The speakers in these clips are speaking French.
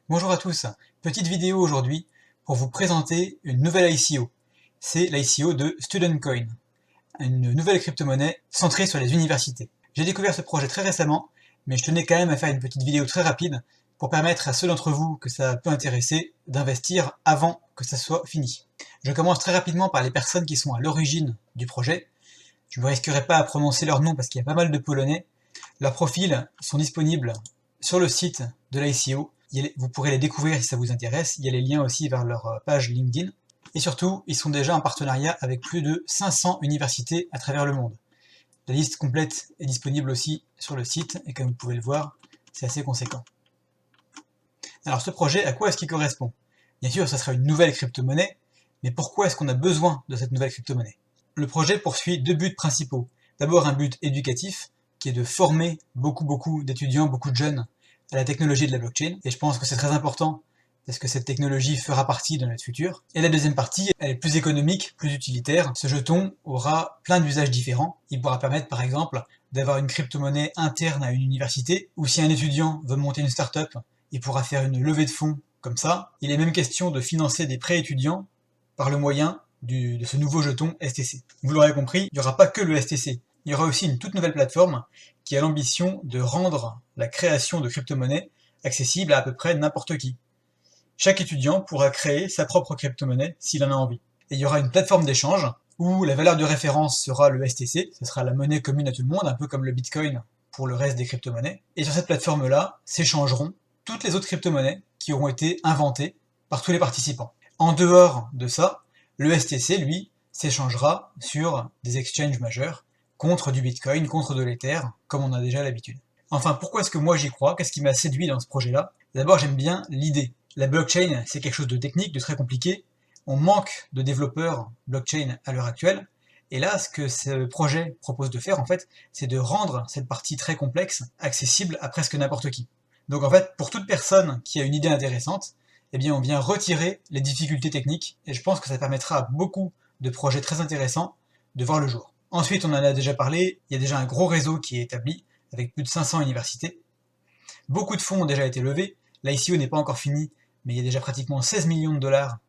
Bonjour à tous, petite vidéo aujourd'hui pour vous présenter une nouvelle ICO. C'est l'ICO de StudentCoin, une nouvelle crypto-monnaie centrée sur les universités. J'ai découvert ce projet très récemment, mais je tenais quand même à faire une petite vidéo très rapide pour permettre à ceux d'entre vous que ça peut intéresser d'investir avant que ça soit fini. Je commence très rapidement par les personnes qui sont à l'origine du projet. Je ne me risquerai pas à prononcer leur nom parce qu'il y a pas mal de polonais. Leurs profils sont disponibles sur le site de l'ICO. Vous pourrez les découvrir si ça vous intéresse. Il y a les liens aussi vers leur page LinkedIn. Et surtout, ils sont déjà en partenariat avec plus de 500 universités à travers le monde. La liste complète est disponible aussi sur le site, et comme vous pouvez le voir, c'est assez conséquent. Alors ce projet, à quoi est-ce qu'il correspond? Bien sûr, ça sera une nouvelle crypto-monnaie, mais pourquoi est-ce qu'on a besoin de cette nouvelle crypto-monnaie? Le projet poursuit deux buts principaux. D'abord un but éducatif, qui est de former beaucoup d'étudiants, beaucoup de jeunes à la technologie de la blockchain, et je pense que c'est très important, parce que cette technologie fera partie de notre futur. Et la deuxième partie, elle est plus économique, plus utilitaire. Ce jeton aura plein d'usages différents. Il pourra permettre par exemple d'avoir une crypto-monnaie interne à une université, ou si un étudiant veut monter une start-up, il pourra faire une levée de fonds comme ça. Il est même question de financer des prêts étudiants par le moyen de ce nouveau jeton STC. Vous l'aurez compris, il n'y aura pas que le STC. Il y aura aussi une toute nouvelle plateforme qui a l'ambition de rendre la création de crypto-monnaies accessible à peu près n'importe qui. Chaque étudiant pourra créer sa propre crypto-monnaie s'il en a envie. Et il y aura une plateforme d'échange où la valeur de référence sera le STC, ce sera la monnaie commune à tout le monde, un peu comme le Bitcoin pour le reste des crypto-monnaies. Et sur cette plateforme-là s'échangeront toutes les autres crypto-monnaies qui auront été inventées par tous les participants. En dehors de ça, le STC, lui, s'échangera sur des exchanges majeurs contre du Bitcoin, contre de l'Ether, comme on a déjà l'habitude. Enfin, pourquoi est-ce que moi j'y crois? Qu'est-ce qui m'a séduit dans ce projet-là? D'abord, j'aime bien l'idée. La blockchain, c'est quelque chose de technique, de très compliqué. On manque de développeurs blockchain à l'heure actuelle. Et là, ce que ce projet propose de faire, en fait, c'est de rendre cette partie très complexe accessible à presque n'importe qui. Donc en fait, pour toute personne qui a une idée intéressante, eh bien on vient retirer les difficultés techniques, et je pense que ça permettra à beaucoup de projets très intéressants de voir le jour. Ensuite, on en a déjà parlé, il y a déjà un gros réseau qui est établi, avec plus de 500 universités. Beaucoup de fonds ont déjà été levés, l'ICO n'est pas encore fini, mais il y a déjà pratiquement 16 millions de dollars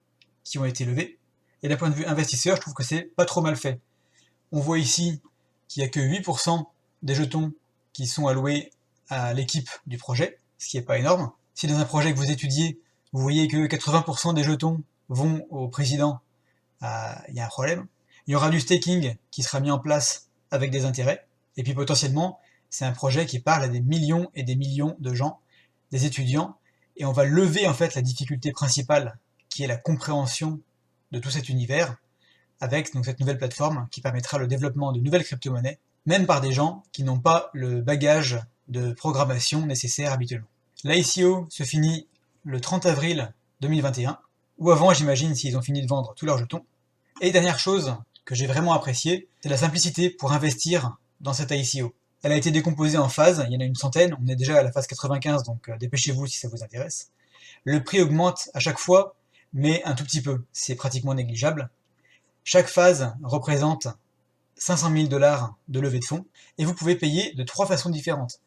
qui ont été levés. Et d'un point de vue investisseur, je trouve que c'est pas trop mal fait. On voit ici qu'il n'y a que 8% des jetons qui sont alloués à l'équipe du projet, ce qui n'est pas énorme. Si dans un projet que vous étudiez, vous voyez que 80% des jetons vont au président, il y a un problème. Il y aura du staking qui sera mis en place avec des intérêts. Et puis potentiellement, c'est un projet qui parle à des millions et des millions de gens, des étudiants, et on va lever en fait la difficulté principale, qui est la compréhension de tout cet univers, avec donc cette nouvelle plateforme qui permettra le développement de nouvelles crypto-monnaies, même par des gens qui n'ont pas le bagage de programmation nécessaire habituellement. L'ICO se finit le 30 avril 2021, ou avant j'imagine s'ils ont fini de vendre tous leurs jetons. Et dernière chose que j'ai vraiment appréciée, c'est la simplicité pour investir dans cette ICO. Elle a été décomposée en phases, il y en a une centaine, on est déjà à la phase 95, donc dépêchez-vous si ça vous intéresse. Le prix augmente à chaque fois, mais un tout petit peu, c'est pratiquement négligeable. Chaque phase représente 500 000 dollars de levée de fonds, et vous pouvez payer de 3 façons différentes.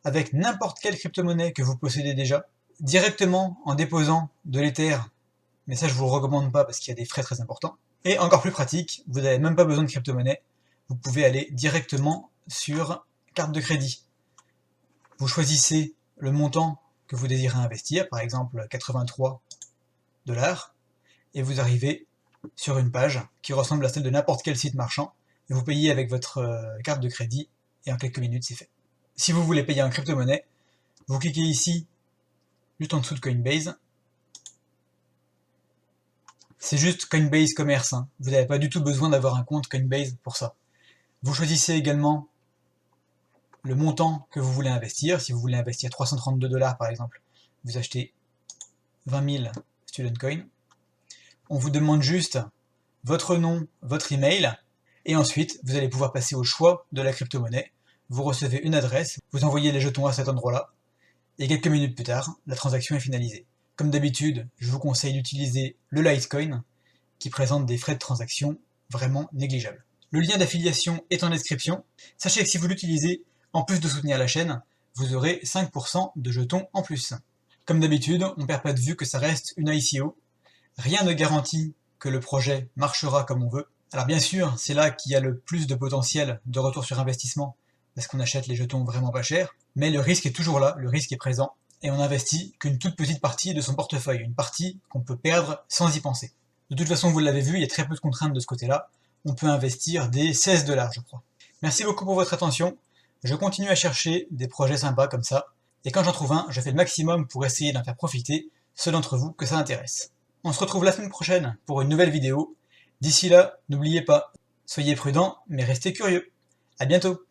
Avec n'importe quelle crypto-monnaie que vous possédez déjà, directement en déposant de l'Ether, mais ça je vous le recommande pas parce qu'il y a des frais très importants, et encore plus pratique, vous n'avez même pas besoin de crypto-monnaie, vous pouvez aller directement sur carte de crédit. Vous choisissez le montant que vous désirez investir, par exemple 83 dollars, et vous arrivez sur une page qui ressemble à celle de n'importe quel site marchand, et vous payez avec votre carte de crédit, et en quelques minutes c'est fait. Si vous voulez payer en crypto-monnaie, vous cliquez ici, juste en dessous de Coinbase. C'est juste Coinbase Commerce, hein. Vous n'avez pas du tout besoin d'avoir un compte Coinbase pour ça. Vous choisissez également le montant que vous voulez investir. Si vous voulez investir 332 dollars par exemple, vous achetez 20 000 Student Coin. On vous demande juste votre nom, votre email, et ensuite vous allez pouvoir passer au choix de la crypto-monnaie. Vous recevez une adresse, vous envoyez les jetons à cet endroit-là, et quelques minutes plus tard, la transaction est finalisée. Comme d'habitude, je vous conseille d'utiliser le Litecoin, qui présente des frais de transaction vraiment négligeables. Le lien d'affiliation est en description. Sachez que si vous l'utilisez, en plus de soutenir la chaîne, vous aurez 5% de jetons en plus. Comme d'habitude, on perd pas de vue que ça reste une ICO. Rien ne garantit que le projet marchera comme on veut. Alors bien sûr, c'est là qu'il y a le plus de potentiel de retour sur investissement, parce qu'on achète les jetons vraiment pas cher, mais le risque est toujours là, le risque est présent, et on n'investit qu'une toute petite partie de son portefeuille, une partie qu'on peut perdre sans y penser. De toute façon, vous l'avez vu, il y a très peu de contraintes de ce côté-là, on peut investir des 16 $, je crois. Merci beaucoup pour votre attention, je continue à chercher des projets sympas comme ça, et quand j'en trouve un, je fais le maximum pour essayer d'en faire profiter ceux d'entre vous que ça intéresse. On se retrouve la semaine prochaine pour une nouvelle vidéo. D'ici là, n'oubliez pas, soyez prudents, mais restez curieux. À bientôt!